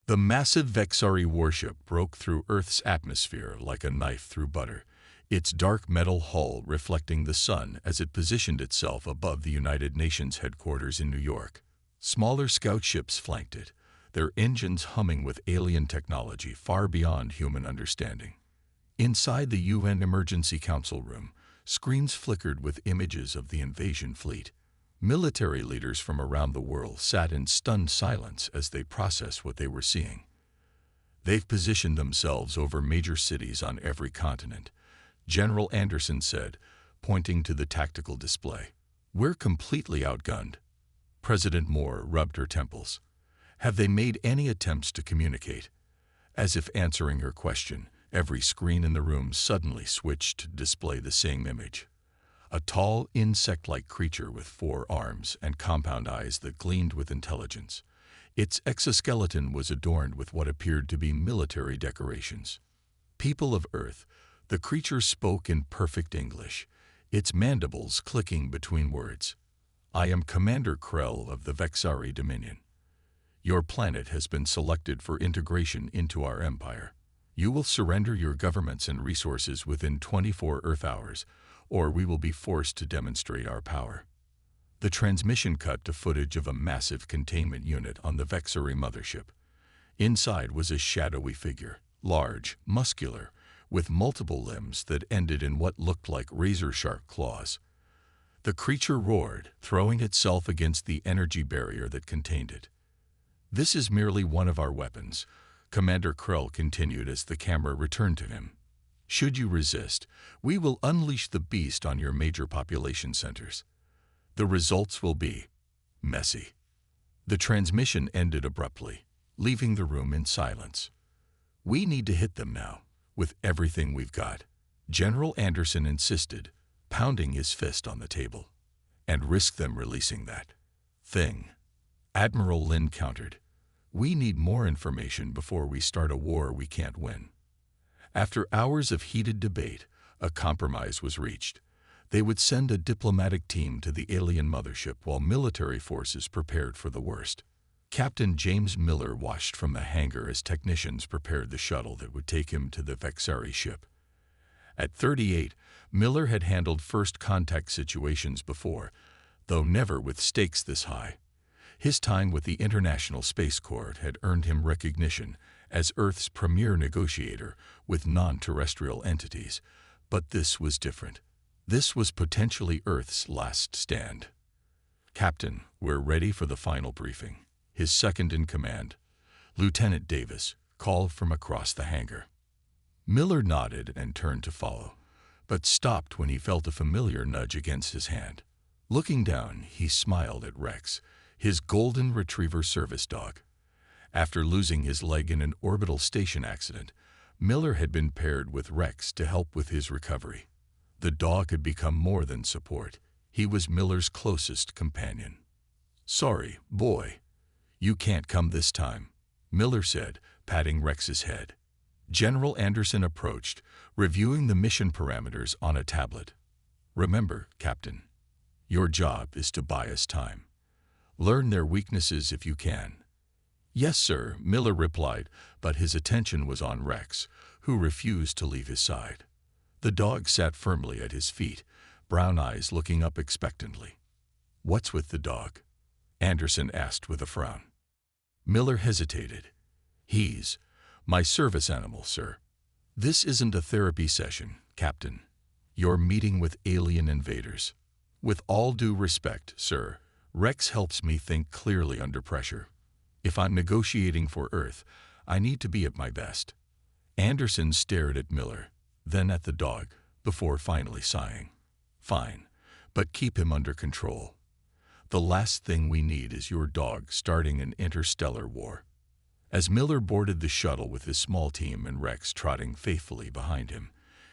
The massive Vexari warship broke through Earth's atmosphere like a knife through butter, its dark metal hull reflecting the sun as it positioned itself above the United Nations headquarters in New York. Smaller scout ships flanked it, their engines humming with alien technology far beyond human understanding. Inside the UN Emergency Council room, screens flickered with images of the invasion fleet. Military leaders from around the world sat in stunned silence as they processed what they were seeing. "They've positioned themselves over major cities on every continent," General Anderson said, pointing to the tactical display. "We're completely outgunned." President Moore rubbed her temples. "Have they made any attempts to communicate?" As if answering her question, every screen in the room suddenly switched to display the same image. A tall, insect-like creature with 4 arms and compound eyes that gleamed with intelligence. Its exoskeleton was adorned with what appeared to be military decorations. "People of Earth," the creature spoke in perfect English, its mandibles clicking between words. "I am Commander Krell of the Vexari Dominion. Your planet has been selected for integration into our empire. You will surrender your governments and resources within 24 Earth hours, or we will be forced to demonstrate our power." The transmission cut to footage of a massive containment unit on the Vexari mothership. Inside was a shadowy figure, large, muscular, with multiple limbs that ended in what looked like razor-sharp claws. The creature roared, throwing itself against the energy barrier that contained it. "This is merely one of our weapons," Commander Krell continued as the camera returned to him. "Should you resist, we will unleash the beast on your major population centers. The results will be messy." The transmission ended abruptly, leaving the room in silence. "We need to hit them now, with everything we've got," General Anderson insisted, pounding his fist on the table. "And risk them releasing that thing." Admiral Lin countered. "We need more information before we start a war we can't win." After hours of heated debate, a compromise was reached. They would send a diplomatic team to the alien mothership while military forces prepared for the worst. Captain James Miller watched from the hangar as technicians prepared the shuttle that would take him to the Vexari ship. At 38, Miller had handled first contact situations before, though never with stakes this high. His time with the International Space Court had earned him recognition as Earth's premier negotiator with non-terrestrial entities, but this was different. This was potentially Earth's last stand. "Captain, we're ready for the final briefing," his second-in-command, Lieutenant Davis, called from across the hangar. Miller nodded and turned to follow, but stopped when he felt a familiar nudge against his hand. Looking down, he smiled at Rex, his golden retriever service dog. After losing his leg in an orbital station accident, Miller had been paired with Rex to help with his recovery. The dog had become more than support. He was Miller's closest companion. "Sorry, boy. You can't come this time," Miller said, patting Rex's head. General Anderson approached, reviewing the mission parameters on a tablet. "Remember, Captain, your job is to buy us time. Learn their weaknesses if you can." "Yes, sir," Miller replied, but his attention was on Rex, who refused to leave his side. The dog sat firmly at his feet, brown eyes looking up expectantly. "What's with the dog?" Anderson asked with a frown. Miller hesitated. "He's my service animal, sir." "This isn't a therapy session, Captain. You're meeting with alien invaders. With all due respect, sir, Rex helps me think clearly under pressure. If I'm negotiating for Earth, I need to be at my best." Anderson stared at Miller, then at the dog, before finally sighing. "Fine, but keep him under control. The last thing we need is your dog starting an interstellar war." As Miller boarded the shuttle with his small team and Rex trotting faithfully behind him,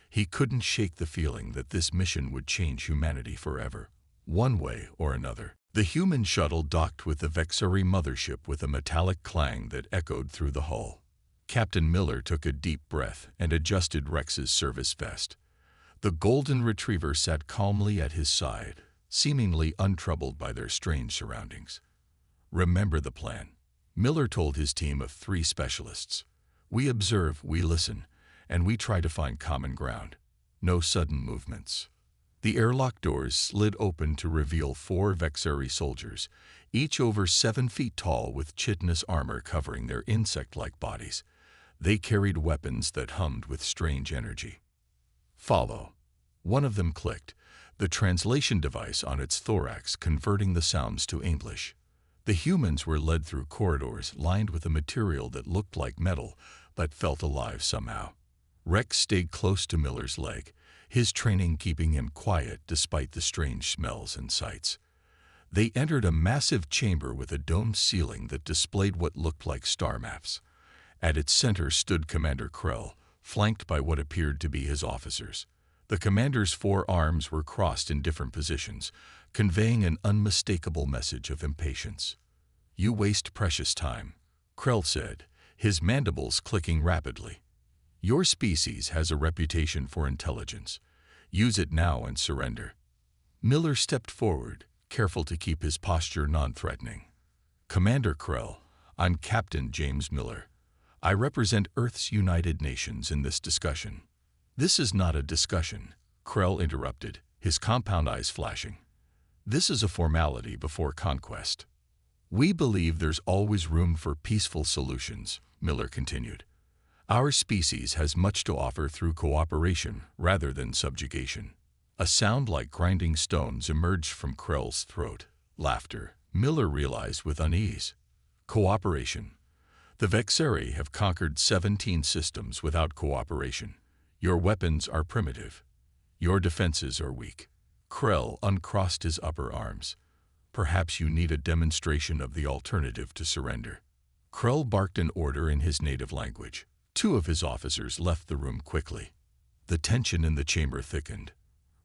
he couldn't shake the feeling that this mission would change humanity forever, one way or another. The human shuttle docked with the Vexari mothership with a metallic clang that echoed through the hull. Captain Miller took a deep breath and adjusted Rex's service vest. The golden retriever sat calmly at his side, seemingly untroubled by their strange surroundings. "Remember the plan. Miller told his team of 3 specialists. We observe, we listen, and we try to find common ground. No sudden movements. The airlock doors slid open to reveal 4 Vexari soldiers, each over 7 feet tall with chitinous armor covering their insect-like bodies. They carried weapons that hummed with strange energy. Follow. One of them clicked, the translation device on its thorax converting the sounds to English. The humans were led through corridors lined with a material that looked like metal but felt alive somehow. Rex stayed close to Miller's leg, his training keeping him quiet despite the strange smells and sights. They entered a massive chamber with a domed ceiling that displayed what looked like star maps. At its center stood Commander Krell, flanked by what appeared to be his officers. The commander's 4 arms were crossed in different positions, conveying an unmistakable message of impatience. "You waste precious time," Krell said, his mandibles clicking rapidly. "Your species has a reputation for intelligence. Use it now and surrender." Miller stepped forward, careful to keep his posture non-threatening. "Commander Krell, I'm Captain James Miller. I represent Earth's United Nations in this discussion." "This is not a discussion," Krell interrupted, his compound eyes flashing. "This is a formality before conquest." "We believe there's always room for peaceful solutions," Miller continued. "Our species has much to offer through cooperation rather than subjugation." A sound like grinding stones emerged from Krell's throat. Laughter, Miller realized with unease. "Cooperation. The Vexari have conquered 17 systems without cooperation. Your weapons are primitive. Your defenses are weak." Krell uncrossed his upper arms. "Perhaps you need a demonstration of the alternative to surrender." Krell barked an order in his native language. 2 of his officers left the room quickly. The tension in the chamber thickened.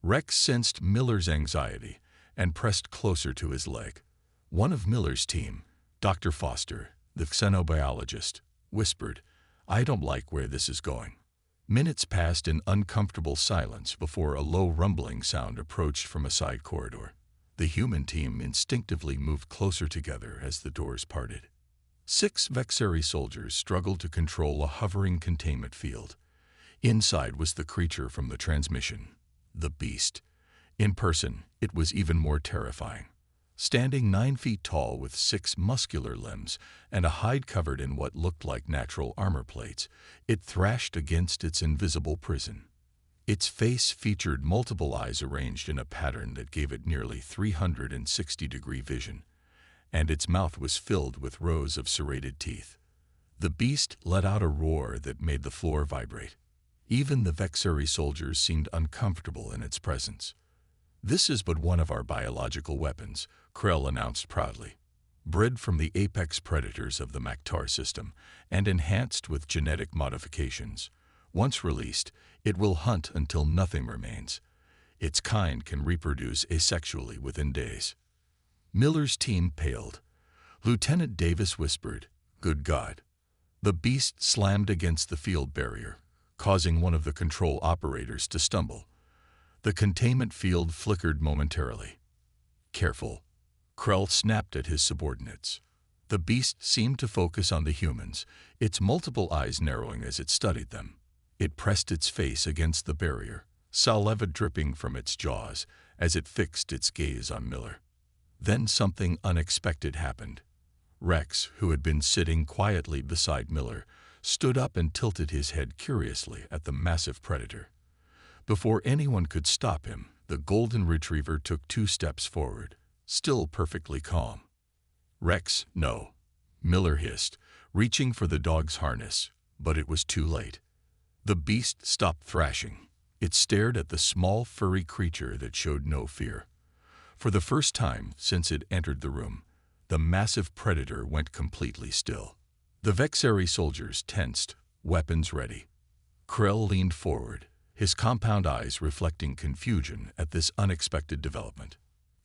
Rex sensed Miller's anxiety and pressed closer to his leg. One of Miller's team, Dr. Foster, the xenobiologist, whispered, "I don't like where this is going." Minutes passed in uncomfortable silence before a low rumbling sound approached from a side corridor. The human team instinctively moved closer together as the doors parted. 6 Vexari soldiers struggled to control a hovering containment field. Inside was the creature from the transmission, the beast. In person, it was even more terrifying. Standing 9 feet tall with 6 muscular limbs and a hide covered in what looked like natural armor plates, it thrashed against its invisible prison. Its face featured multiple eyes arranged in a pattern that gave it nearly 360-degree vision, and its mouth was filled with rows of serrated teeth. The beast let out a roar that made the floor vibrate. Even the Vexari soldiers seemed uncomfortable in its presence. "This is but one of our biological weapons," Krell announced proudly. "Bred from the apex predators of the Maktar system and enhanced with genetic modifications. Once released, it will hunt until nothing remains. Its kind can reproduce asexually within days." Miller's team paled. Lieutenant Davis whispered, "Good God." The beast slammed against the field barrier, causing one of the control operators to stumble. The containment field flickered momentarily. "Careful." Krell snapped at his subordinates. The beast seemed to focus on the humans, its multiple eyes narrowing as it studied them. It pressed its face against the barrier, saliva dripping from its jaws as it fixed its gaze on Miller. Then something unexpected happened. Rex, who had been sitting quietly beside Miller, stood up and tilted his head curiously at the massive predator. Before anyone could stop him, the golden retriever took 2 steps forward, still perfectly calm. "Rex, no," Miller hissed, reaching for the dog's harness, but it was too late. The beast stopped thrashing. It stared at the small, furry creature that showed no fear. For the first time since it entered the room, the massive predator went completely still. The Vexari soldiers tensed, weapons ready. Krell leaned forward, his compound eyes reflecting confusion at this unexpected development.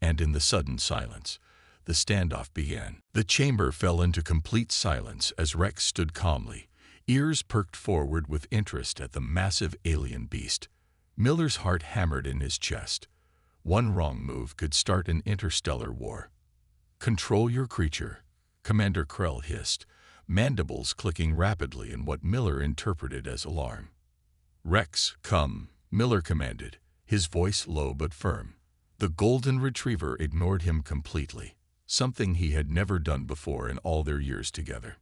And in the sudden silence, the standoff began. The chamber fell into complete silence as Rex stood calmly, ears perked forward with interest at the massive alien beast. Miller's heart hammered in his chest. One wrong move could start an interstellar war. "Control your creature," Commander Krell hissed, mandibles clicking rapidly in what Miller interpreted as alarm. "Rex, come," Miller commanded, his voice low but firm. The golden retriever ignored him completely, something he had never done before in all their years together.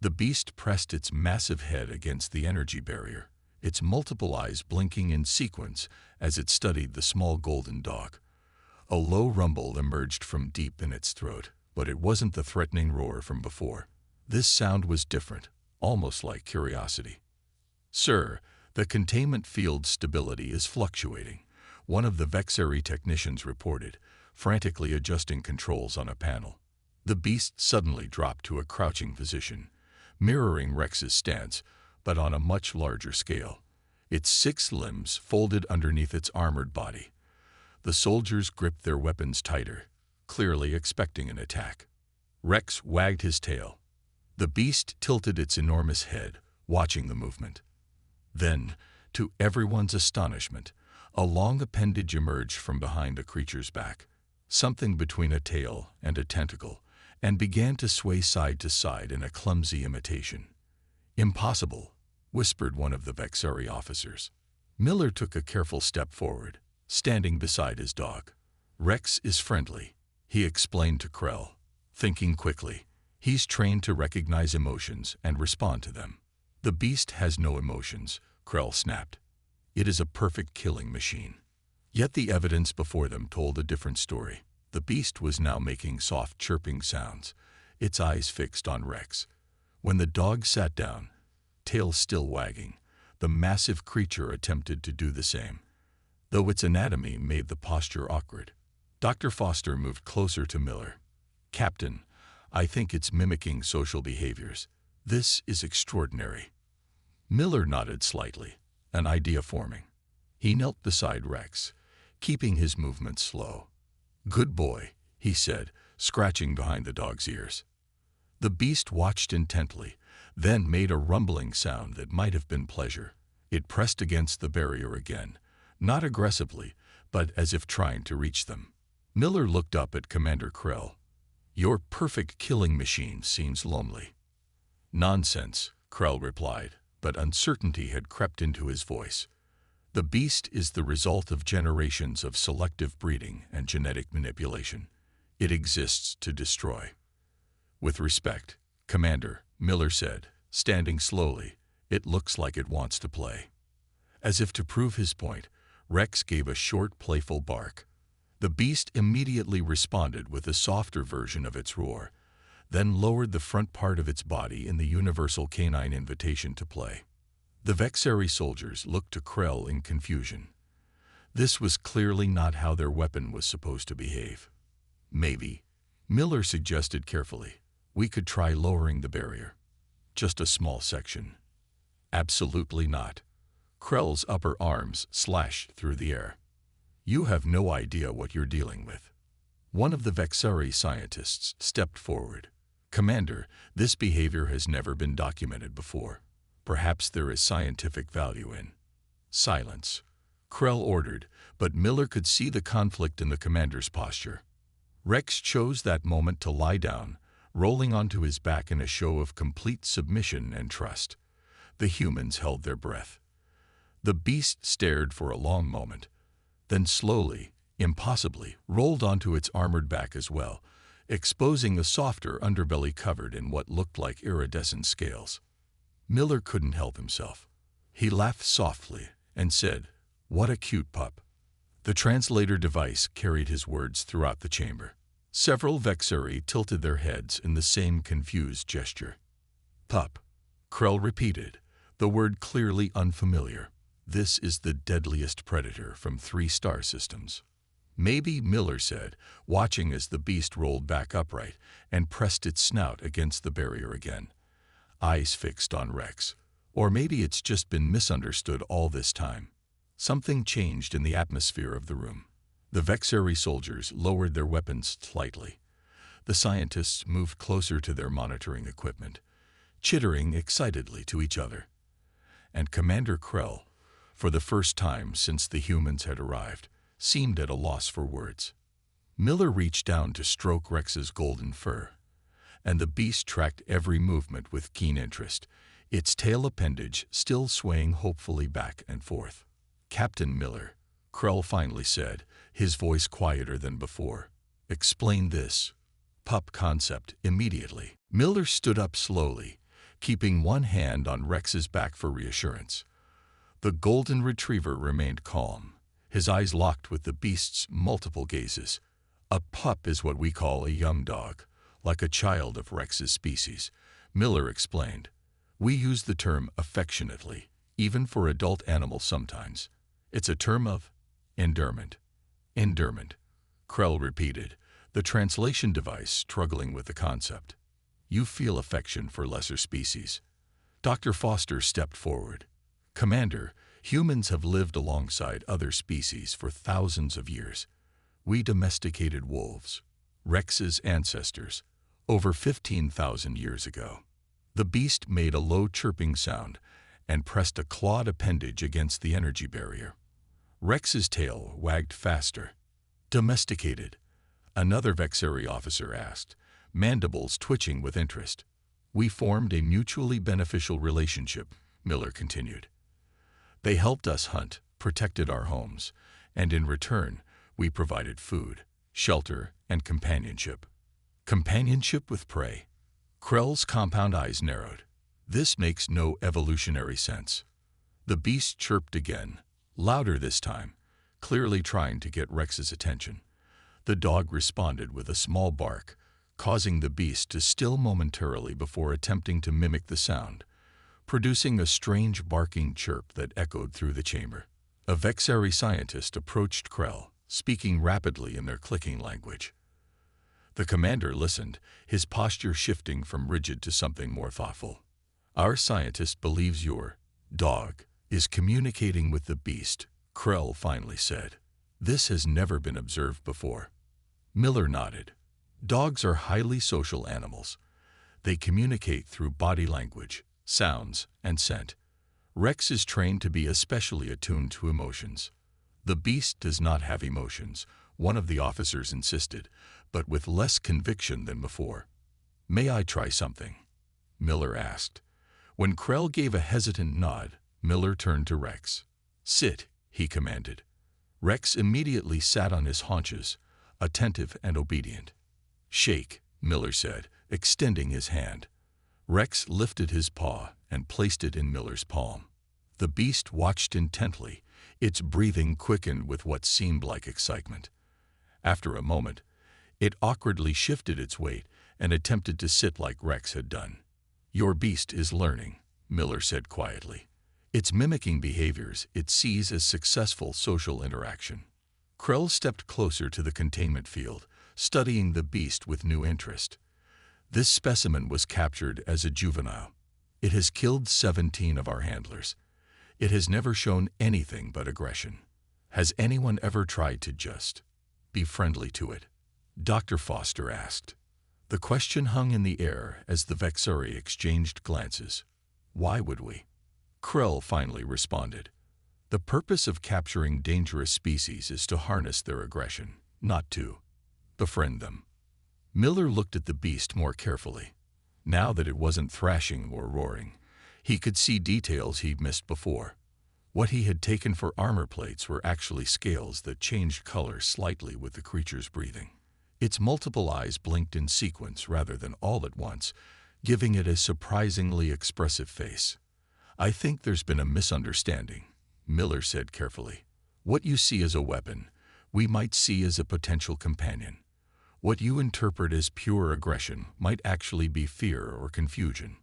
The beast pressed its massive head against the energy barrier, its multiple eyes blinking in sequence as it studied the small golden dog. A low rumble emerged from deep in its throat, but it wasn't the threatening roar from before. This sound was different, almost like curiosity. "Sir, the containment field stability is fluctuating," one of the Vexari technicians reported, frantically adjusting controls on a panel. The beast suddenly dropped to a crouching position, mirroring Rex's stance, but on a much larger scale. Its 6 limbs folded underneath its armored body. The soldiers gripped their weapons tighter, clearly expecting an attack. Rex wagged his tail. The beast tilted its enormous head, watching the movement. Then, to everyone's astonishment, a long appendage emerged from behind the creature's back, something between a tail and a tentacle, and began to sway side to side in a clumsy imitation. "Impossible," whispered one of the Vexari officers. Miller took a careful step forward, standing beside his dog. "Rex is friendly," he explained to Krell, thinking quickly. "He's trained to recognize emotions and respond to them." "The beast has no emotions," Krell snapped. "It is a perfect killing machine." Yet the evidence before them told a different story. The beast was now making soft chirping sounds, its eyes fixed on Rex. When the dog sat down, tail still wagging, the massive creature attempted to do the same, though its anatomy made the posture awkward. Dr. Foster moved closer to Miller. "Captain, I think it's mimicking social behaviors. This is extraordinary." Miller nodded slightly, an idea forming. He knelt beside Rex, keeping his movements slow. "Good boy," he said, scratching behind the dog's ears. The beast watched intently, then made a rumbling sound that might have been pleasure. It pressed against the barrier again, not aggressively, but as if trying to reach them. Miller looked up at Commander Krell. "Your perfect killing machine seems lonely." "Nonsense," Krell replied, but uncertainty had crept into his voice. "The beast is the result of generations of selective breeding and genetic manipulation. It exists to destroy." "With respect, Commander," Miller said, standing slowly, "it looks like it wants to play." As if to prove his point, Rex gave a short, playful bark. The beast immediately responded with a softer version of its roar, then lowered the front part of its body in the universal canine invitation to play. The Vexari soldiers looked to Krell in confusion. This was clearly not how their weapon was supposed to behave. "Maybe," Miller suggested carefully, "we could try lowering the barrier. Just a small section." "Absolutely not." Krell's upper arms slashed through the air. "You have no idea what you're dealing with." One of the Vexari scientists stepped forward. "Commander, this behavior has never been documented before. Perhaps there is scientific value in—" "Silence," Krell ordered, but Miller could see the conflict in the commander's posture. Rex chose that moment to lie down, rolling onto his back in a show of complete submission and trust. The humans held their breath. The beast stared for a long moment, then slowly, impossibly, rolled onto its armored back as well, exposing a softer underbelly covered in what looked like iridescent scales. Miller couldn't help himself. He laughed softly and said, "What a cute pup." The translator device carried his words throughout the chamber. Several Vexari tilted their heads in the same confused gesture. "Pup," Krell repeated, the word clearly unfamiliar. "This is the deadliest predator from 3 star systems." "Maybe," Miller said, watching as the beast rolled back upright and pressed its snout against the barrier again, eyes fixed on Rex. "Or maybe it's just been misunderstood all this time." Something changed in the atmosphere of the room. The Vexari soldiers lowered their weapons slightly. The scientists moved closer to their monitoring equipment, chittering excitedly to each other. And Commander Krell, for the first time since the humans had arrived, seemed at a loss for words. Miller reached down to stroke Rex's golden fur. and the beast tracked every movement with keen interest, its tail appendage still swaying hopefully back and forth. "Captain Miller," Krell finally said, his voice quieter than before, "explain this pup concept immediately." Miller stood up slowly, keeping one hand on Rex's back for reassurance. The golden retriever remained calm, his eyes locked with the beast's multiple gazes. "A pup is what we call a young dog, like a child of Rex's species," Miller explained. "We use the term affectionately, even for adult animals sometimes. It's a term of endearment." "Endearment," Krell repeated, the translation device struggling with the concept. "You feel affection for lesser species." Dr. Foster stepped forward. "Commander, humans have lived alongside other species for thousands of years. We domesticated wolves, Rex's ancestors, over 15,000 years ago." The beast made a low chirping sound and pressed a clawed appendage against the energy barrier. Rex's tail wagged faster. "Domesticated?" another Vexeri officer asked, mandibles twitching with interest. "We formed a mutually beneficial relationship," Miller continued. "They helped us hunt, protected our homes, and in return, we provided food, shelter, and companionship." Companionship with prey. Krell's compound eyes narrowed. "This makes no evolutionary sense." The beast chirped again, louder this time, clearly trying to get Rex's attention. The dog responded with a small bark, causing the beast to still momentarily before attempting to mimic the sound, producing a strange barking chirp that echoed through the chamber. A Vexeri scientist approached Krell, speaking rapidly in their clicking language. The commander listened, his posture shifting from rigid to something more thoughtful. "Our scientist believes your dog is communicating with the beast," Krell finally said. "This has never been observed before." Miller nodded. "Dogs are highly social animals. They communicate through body language, sounds, and scent. Rex is trained to be especially attuned to emotions." "The beast does not have emotions," one of the officers insisted, but with less conviction than before. "May I try something?" Miller asked. When Krell gave a hesitant nod, Miller turned to Rex. "Sit," he commanded. Rex immediately sat on his haunches, attentive and obedient. "Shake," Miller said, extending his hand. Rex lifted his paw and placed it in Miller's palm. The beast watched intently, its breathing quickened with what seemed like excitement. After a moment, it awkwardly shifted its weight and attempted to sit like Rex had done. "Your beast is learning," Miller said quietly. "It's mimicking behaviors it sees as successful social interaction." Krell stepped closer to the containment field, studying the beast with new interest. "This specimen was captured as a juvenile. It has killed 17 of our handlers. It has never shown anything but aggression. Has anyone ever tried to just be friendly to it?" Dr. Foster asked. The question hung in the air as the Vexeri exchanged glances. "Why would we?" Krell finally responded. "The purpose of capturing dangerous species is to harness their aggression, not to befriend them." Miller looked at the beast more carefully. Now that it wasn't thrashing or roaring, he could see details he'd missed before. What he had taken for armor plates were actually scales that changed color slightly with the creature's breathing. Its multiple eyes blinked in sequence rather than all at once, giving it a surprisingly expressive face. "I think there's been a misunderstanding," Miller said carefully. "What you see as a weapon, we might see as a potential companion. What you interpret as pure aggression might actually be fear or confusion."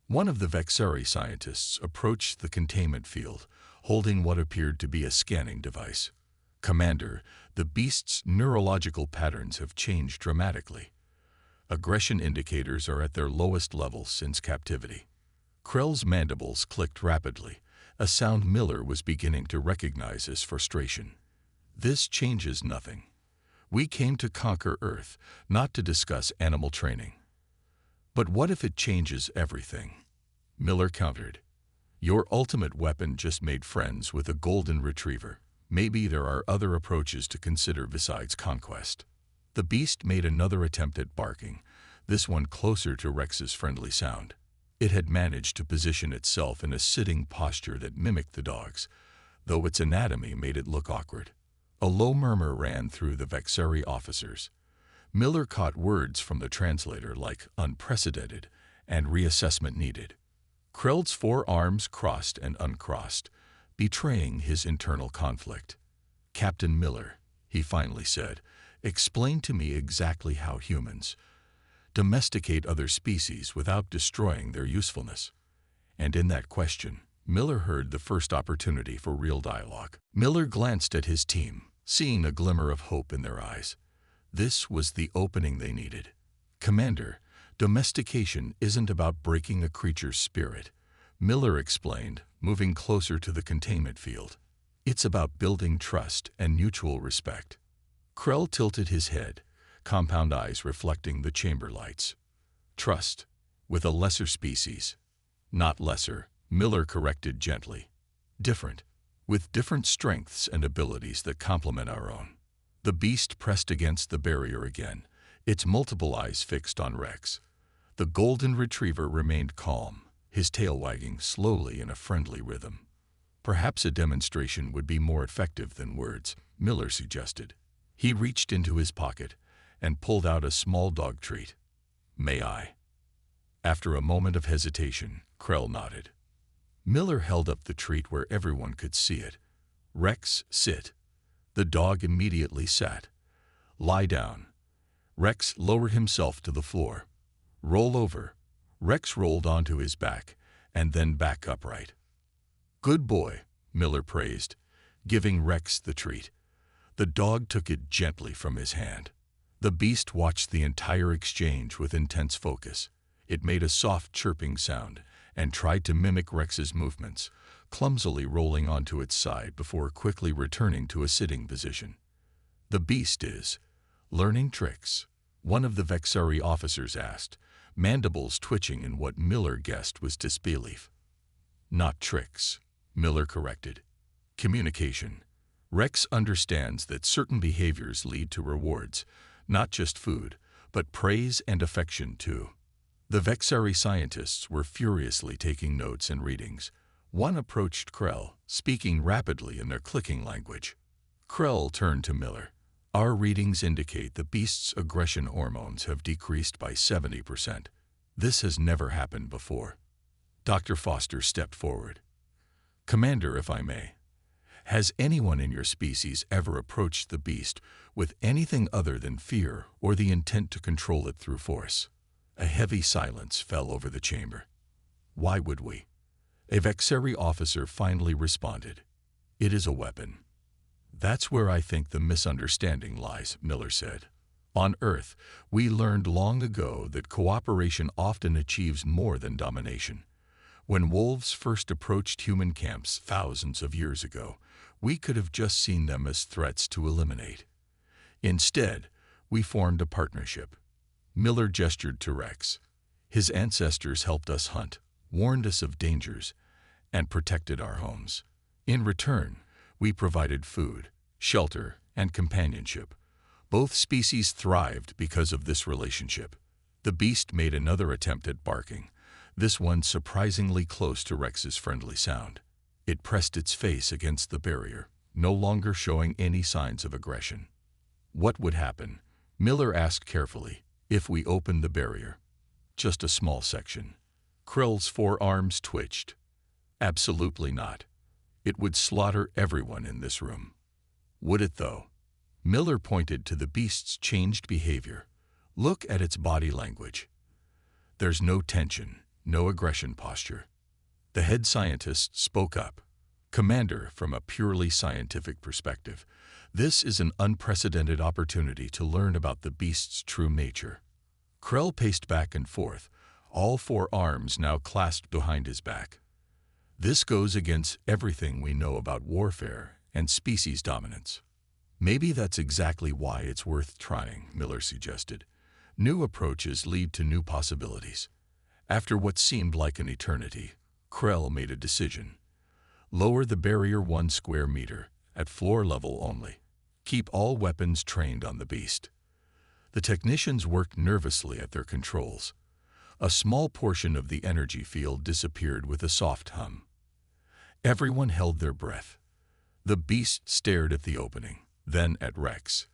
One of the Vexeri scientists approached the containment field, holding what appeared to be a scanning device. "Commander, the beast's neurological patterns have changed dramatically. Aggression indicators are at their lowest levels since captivity." Krell's mandibles clicked rapidly, a sound Miller was beginning to recognize as frustration. "This changes nothing. We came to conquer Earth, not to discuss animal training." "But what if it changes everything?" Miller countered. "Your ultimate weapon just made friends with a golden retriever. Maybe there are other approaches to consider besides conquest." The beast made another attempt at barking, this one closer to Rex's friendly sound. It had managed to position itself in a sitting posture that mimicked the dog's, though its anatomy made it look awkward. A low murmur ran through the Vexeri officers. Miller caught words from the translator like unprecedented and reassessment needed. Krell's forearms crossed and uncrossed, betraying his internal conflict. "Captain Miller," he finally said, "explain to me exactly how humans domesticate other species without destroying their usefulness." And in that question, Miller heard the first opportunity for real dialogue. Miller glanced at his team, seeing a glimmer of hope in their eyes. This was the opening they needed. "Commander, domestication isn't about breaking a creature's spirit," Miller explained, moving closer to the containment field. "It's about building trust and mutual respect." Krell tilted his head, compound eyes reflecting the chamber lights. "Trust, with a lesser species." "Not lesser," Miller corrected gently. "Different, with different strengths and abilities that complement our own." The beast pressed against the barrier again, its multiple eyes fixed on Rex. The golden retriever remained calm, his tail wagging slowly in a friendly rhythm. "Perhaps a demonstration would be more effective than words," Miller suggested. He reached into his pocket and pulled out a small dog treat. "May I?" After a moment of hesitation, Krell nodded. Miller held up the treat where everyone could see it. "Rex, sit." The dog immediately sat. "Lie down." Rex lowered himself to the floor. "Roll over." Rex rolled onto his back, and then back upright. "Good boy," Miller praised, giving Rex the treat. The dog took it gently from his hand. The beast watched the entire exchange with intense focus. It made a soft chirping sound and tried to mimic Rex's movements, clumsily rolling onto its side before quickly returning to a sitting position. "The beast is learning tricks?" one of the Vexeri officers asked, mandibles twitching in what Miller guessed was disbelief. "Not tricks," Miller corrected. "Communication. Rex understands that certain behaviors lead to rewards, not just food, but praise and affection too." The Vexeri scientists were furiously taking notes and readings. One approached Krell, speaking rapidly in their clicking language. Krell turned to Miller. "Our readings indicate the beast's aggression hormones have decreased by 70%. This has never happened before." Dr. Foster stepped forward. "Commander, if I may, has anyone in your species ever approached the beast with anything other than fear or the intent to control it through force?" A heavy silence fell over the chamber. "Why would we?" A Vexeri officer finally responded. "It is a weapon." "That's where I think the misunderstanding lies," Miller said. "On Earth, we learned long ago that cooperation often achieves more than domination. When wolves first approached human camps thousands of years ago, we could have just seen them as threats to eliminate. Instead, we formed a partnership." Miller gestured to Rex. "His ancestors helped us hunt, warned us of dangers, and protected our homes. In return, we provided food, shelter, and companionship. Both species thrived because of this relationship." The beast made another attempt at barking, this one surprisingly close to Rex's friendly sound. It pressed its face against the barrier, no longer showing any signs of aggression. "What would happen?" Miller asked carefully. "If we opened the barrier?" "Just a small section." Krell's forearms twitched. "Absolutely not. It would slaughter everyone in this room." "Would it though?" Miller pointed to the beast's changed behavior. "Look at its body language. There's no tension, no aggression posture." The head scientist spoke up. "Commander, from a purely scientific perspective, this is an unprecedented opportunity to learn about the beast's true nature." Krell paced back and forth, all four arms now clasped behind his back. "This goes against everything we know about warfare and species dominance." "Maybe that's exactly why it's worth trying," Miller suggested. "New approaches lead to new possibilities." After what seemed like an eternity, Krell made a decision. "Lower the barrier 1 square meter, at floor level only. Keep all weapons trained on the beast." The technicians worked nervously at their controls. A small portion of the energy field disappeared with a soft hum. Everyone held their breath. The beast stared at the opening, then at Rex.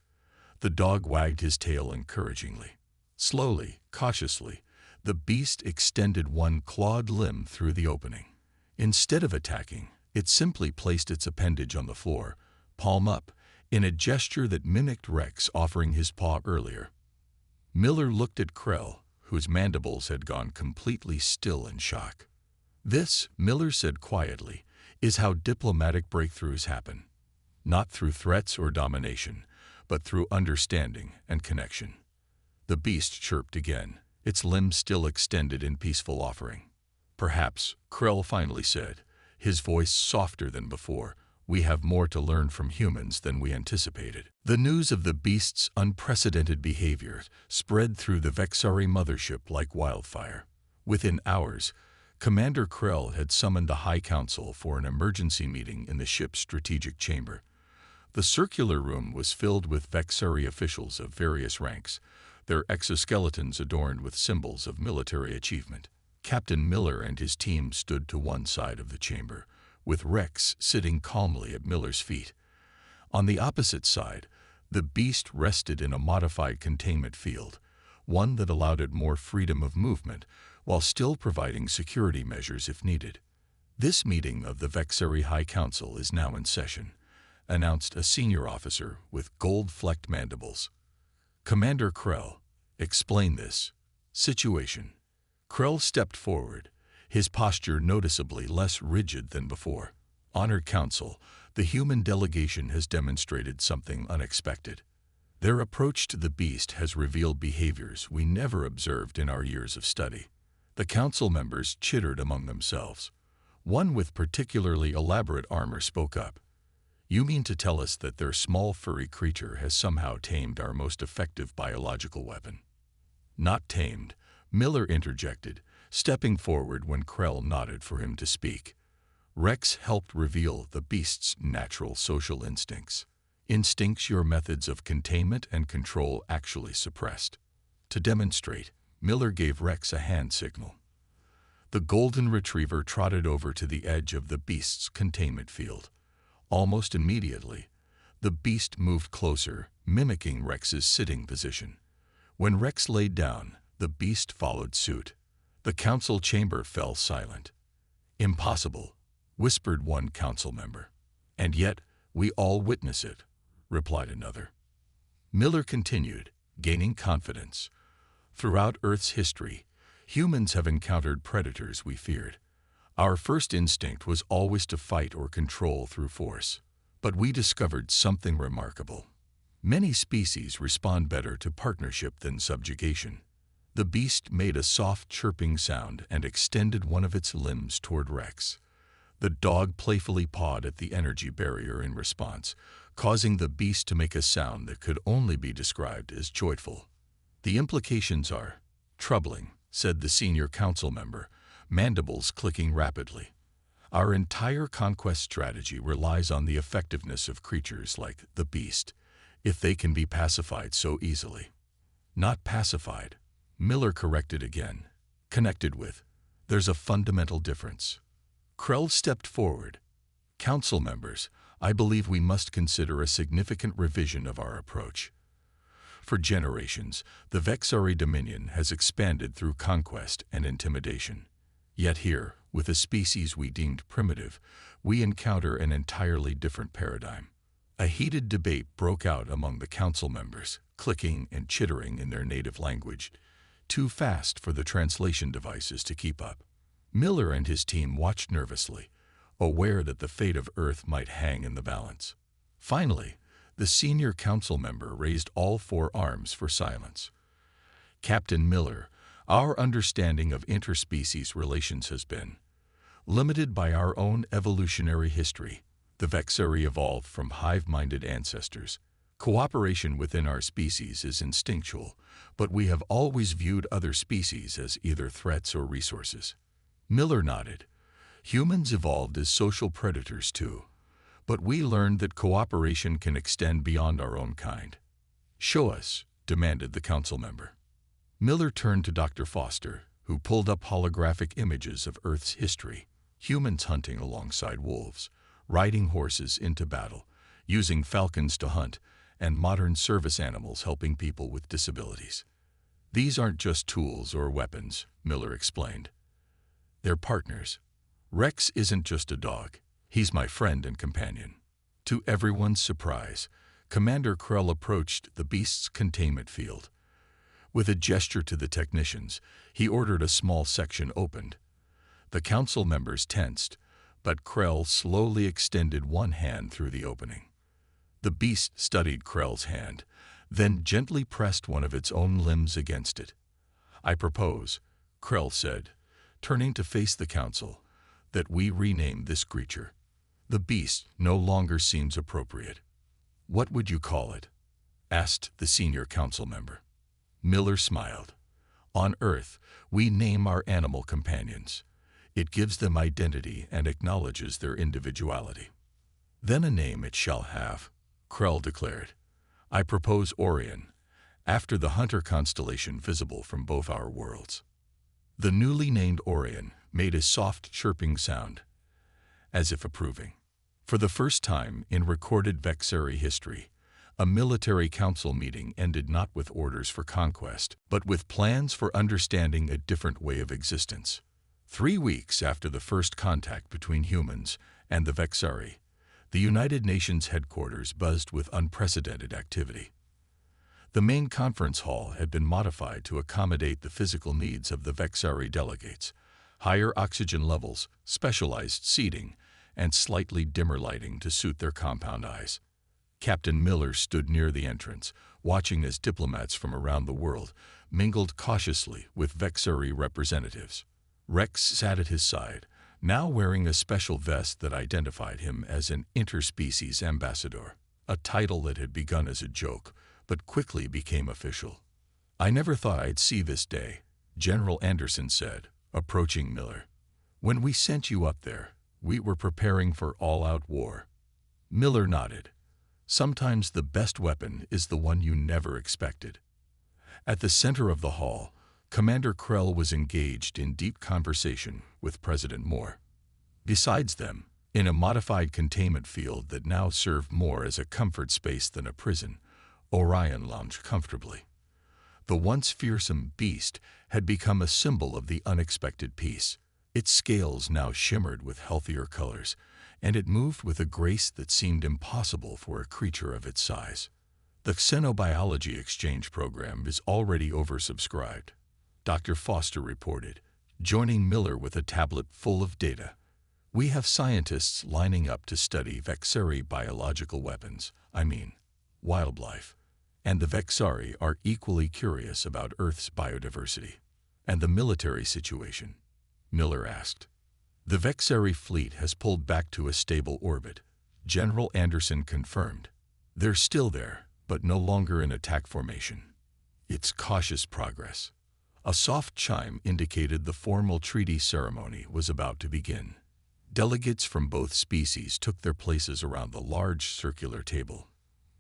The dog wagged his tail encouragingly. Slowly, cautiously, the beast extended one clawed limb through the opening. Instead of attacking, it simply placed its appendage on the floor, palm up, in a gesture that mimicked Rex offering his paw earlier. Miller looked at Krell, whose mandibles had gone completely still in shock. "This," Miller said quietly, "is how diplomatic breakthroughs happen. Not through threats or domination, but through understanding and connection." The beast chirped again, its limbs still extended in peaceful offering. "Perhaps," Krell finally said, his voice softer than before, "we have more to learn from humans than we anticipated." The news of the beast's unprecedented behavior spread through the Vexari mothership like wildfire. Within hours, Commander Krell had summoned the High Council for an emergency meeting in the ship's strategic chamber. The circular room was filled with Vexari officials of various ranks, their exoskeletons adorned with symbols of military achievement. Captain Miller and his team stood to one side of the chamber, with Rex sitting calmly at Miller's feet. On the opposite side, the beast rested in a modified containment field, one that allowed it more freedom of movement while still providing security measures if needed. "This meeting of the Vexari High Council is now in session," announced a senior officer with gold-flecked mandibles. "Commander Krell, explain this situation." Krell stepped forward, his posture noticeably less rigid than before. "Honored Council, the human delegation has demonstrated something unexpected. Their approach to the beast has revealed behaviors we never observed in our years of study." The council members chittered among themselves. One with particularly elaborate armor spoke up. "You mean to tell us that their small furry creature has somehow tamed our most effective biological weapon?" "Not tamed," Miller interjected, stepping forward when Krell nodded for him to speak. "Rex helped reveal the beast's natural social instincts. Instincts your methods of containment and control actually suppressed. To demonstrate, Miller gave Rex a hand signal. The golden retriever trotted over to the edge of the beast's containment field. Almost immediately, the beast moved closer, mimicking Rex's sitting position. When Rex laid down, the beast followed suit. The council chamber fell silent. "Impossible," whispered one council member. "And yet, we all witness it," replied another. Miller continued, gaining confidence. "Throughout Earth's history, humans have encountered predators we feared. Our first instinct was always to fight or control through force. But we discovered something remarkable. Many species respond better to partnership than subjugation." The beast made a soft chirping sound and extended one of its limbs toward Rex. The dog playfully pawed at the energy barrier in response, causing the beast to make a sound that could only be described as joyful. "The implications are troubling," said the senior council member, mandibles clicking rapidly. "Our entire conquest strategy relies on the effectiveness of creatures like the beast, if they can be pacified so easily." "Not pacified," Miller corrected again. "Connected with. There's a fundamental difference." Krell stepped forward. "Council members, I believe we must consider a significant revision of our approach. For generations, the Vexari Dominion has expanded through conquest and intimidation. Yet here, with a species we deemed primitive, we encounter an entirely different paradigm." A heated debate broke out among the council members, clicking and chittering in their native language, too fast for the translation devices to keep up. Miller and his team watched nervously, aware that the fate of Earth might hang in the balance. Finally, the senior council member raised all four arms for silence. "Captain Miller, our understanding of interspecies relations has been limited by our own evolutionary history. The Vexari evolved from hive-minded ancestors. Cooperation within our species is instinctual, but we have always viewed other species as either threats or resources." Miller nodded. "Humans evolved as social predators too, but we learned that cooperation can extend beyond our own kind." "Show us," demanded the council member. Miller turned to Dr. Foster, who pulled up holographic images of Earth's history, humans hunting alongside wolves, riding horses into battle, using falcons to hunt, and modern service animals helping people with disabilities. These aren't just tools or weapons, Miller explained. They're partners. Rex isn't just a dog. He's my friend and companion. To everyone's surprise, Commander Krell approached the beast's containment field. With a gesture to the technicians, he ordered a small section opened. The council members tensed, but Krell slowly extended one hand through the opening. The beast studied Krell's hand, then gently pressed one of its own limbs against it. "I propose," Krell said, turning to face the council, "that we rename this creature. The beast no longer seems appropriate." "What would you call it?" asked the senior council member. Miller smiled. "On Earth, we name our animal companions. It gives them identity and acknowledges their individuality." "Then a name it shall have," Krell declared. "I propose Orion, after the hunter constellation visible from both our worlds." The newly named Orion made a soft chirping sound, as if approving. For the first time in recorded Vexari history, a military council meeting ended not with orders for conquest, but with plans for understanding a different way of existence. 3 weeks after the first contact between humans and the Vexari, the United Nations headquarters buzzed with unprecedented activity. The main conference hall had been modified to accommodate the physical needs of the Vexari delegates: higher oxygen levels, specialized seating, and slightly dimmer lighting to suit their compound eyes. Captain Miller stood near the entrance, watching as diplomats from around the world mingled cautiously with Vexari representatives. Rex sat at his side, now wearing a special vest that identified him as an interspecies ambassador, a title that had begun as a joke, but quickly became official. "I never thought I'd see this day," General Anderson said, approaching Miller. "When we sent you up there, we were preparing for all-out war." Miller nodded. Sometimes the best weapon is the one you never expected. At the center of the hall, Commander Krell was engaged in deep conversation with President Moore. Besides them, in a modified containment field that now served more as a comfort space than a prison, Orion lounged comfortably. The once fearsome beast had become a symbol of the unexpected peace. Its scales now shimmered with healthier colors, and it moved with a grace that seemed impossible for a creature of its size. The Xenobiology Exchange program is already oversubscribed, Dr. Foster reported, joining Miller with a tablet full of data. "We have scientists lining up to study Vexari biological weapons, wildlife. And the Vexari are equally curious about Earth's biodiversity." "And the military situation?" Miller asked. "The Vexari fleet has pulled back to a stable orbit," General Anderson confirmed. "They're still there, but no longer in attack formation. It's cautious progress." A soft chime indicated the formal treaty ceremony was about to begin. Delegates from both species took their places around the large circular table.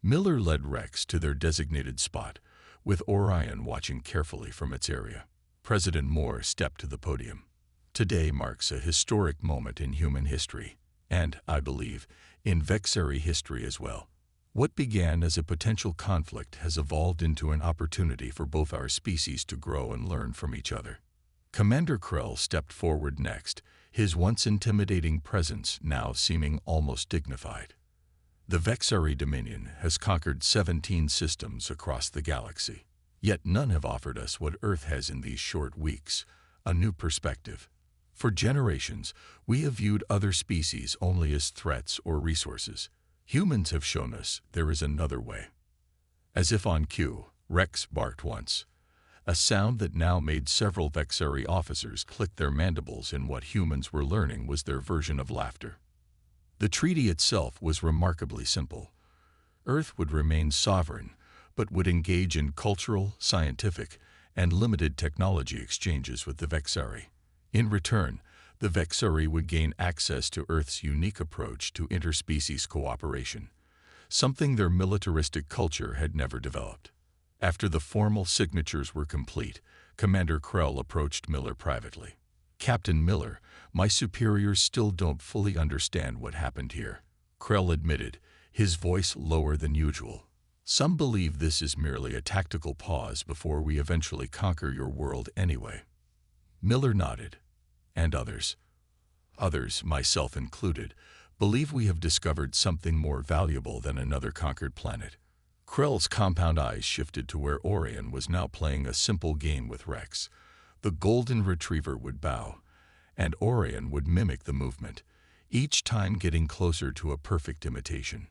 Miller led Rex to their designated spot, with Orion watching carefully from its area. President Moore stepped to the podium. "Today marks a historic moment in human history, and, I believe, in Vexari history as well. What began as a potential conflict has evolved into an opportunity for both our species to grow and learn from each other." Commander Krell stepped forward next, his once intimidating presence now seeming almost dignified. "The Vexari Dominion has conquered 17 systems across the galaxy, yet none have offered us what Earth has in these short weeks, a new perspective. For generations, we have viewed other species only as threats or resources. Humans have shown us there is another way." As if on cue, Rex barked once, a sound that now made several Vexari officers click their mandibles in what humans were learning was their version of laughter. The treaty itself was remarkably simple. Earth would remain sovereign, but would engage in cultural, scientific, and limited technology exchanges with the Vexari. In return, the Vexari would gain access to Earth's unique approach to interspecies cooperation, something their militaristic culture had never developed. After the formal signatures were complete, Commander Krell approached Miller privately. "Captain Miller, my superiors still don't fully understand what happened here," Krell admitted, his voice lower than usual. "Some believe this is merely a tactical pause before we eventually conquer your world anyway." Miller nodded. "And others, myself included, believe we have discovered something more valuable than another conquered planet." Krell's compound eyes shifted to where Orion was now playing a simple game with Rex. The golden retriever would bow, and Orion would mimic the movement, each time getting closer to a perfect imitation.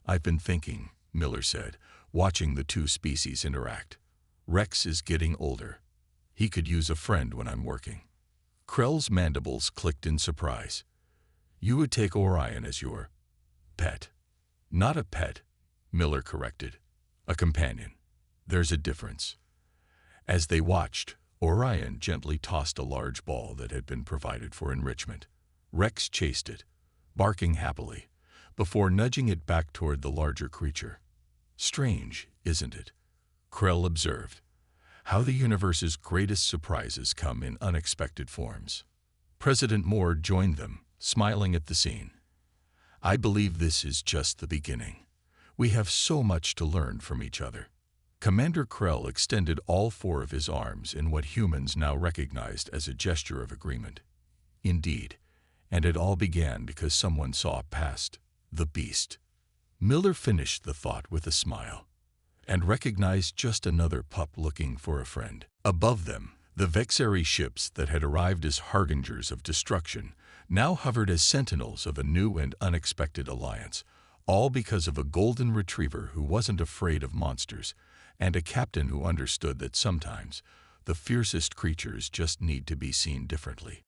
"I've been thinking," Miller said, watching the two species interact. "Rex is getting older. He could use a friend when I'm working." Krell's mandibles clicked in surprise. "You would take Orion as your pet." "Not a pet," Miller corrected. "A companion. There's a difference." As they watched, Orion gently tossed a large ball that had been provided for enrichment. Rex chased it, barking happily, before nudging it back toward the larger creature. "Strange, isn't it?" Krell observed. "How the universe's greatest surprises come in unexpected forms." President Moore joined them, smiling at the scene. "I believe this is just the beginning. We have so much to learn from each other." Commander Krell extended all four of his arms in what humans now recognized as a gesture of agreement. "Indeed, and it all began because someone saw past the beast." Miller finished the thought with a smile, and recognized just another pup looking for a friend. Above them, the Vexari ships that had arrived as harbingers of destruction now hovered as sentinels of a new and unexpected alliance, all because of a golden retriever who wasn't afraid of monsters, and a captain who understood that sometimes the fiercest creatures just need to be seen differently.